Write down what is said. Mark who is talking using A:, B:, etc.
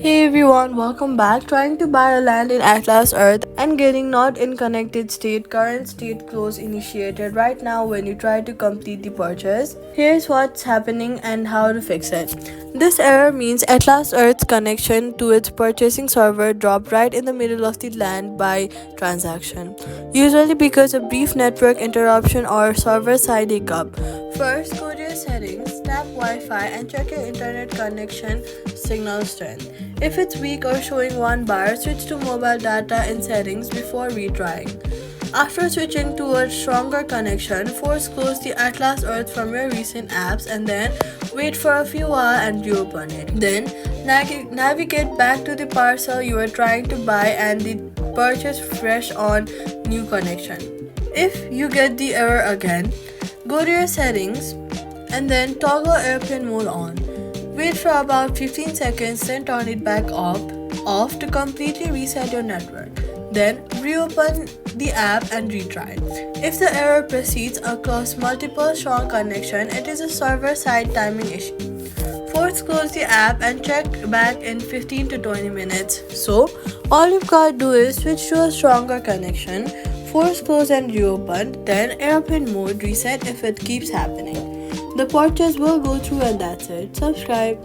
A: Hey everyone, welcome back. Trying to buy a land in Atlas Earth and getting not in connected state, current state close initiated right now when you try to complete the purchase. Here's what's happening and how to fix it. This error means Atlas Earth's connection to its purchasing server dropped right in the middle of the land buy transaction, usually because of brief network interruption or server side hiccup. First, go to your settings, tap Wi-Fi and check your internet connection signal strength. If it's weak or showing one bar, switch to mobile data in settings before retrying. After switching to a stronger connection, force close the Atlas Earth from your recent apps and then wait for a few hours and reopen it. Then navigate back to the parcel you are trying to buy and the purchase fresh on new connection. If you get the error again, go to your settings and then toggle airplane mode on. Wait for about 15 seconds, then turn it back off to completely reset your network. Then reopen the app and retry. If the error persists across multiple strong connections, it is a server-side timing issue. Force close the app and check back in 15 to 20 minutes. So, all you've got to do is switch to a stronger connection, force close and reopen, then airplane mode reset if it keeps happening. The purchase will go through and that's it. Subscribe.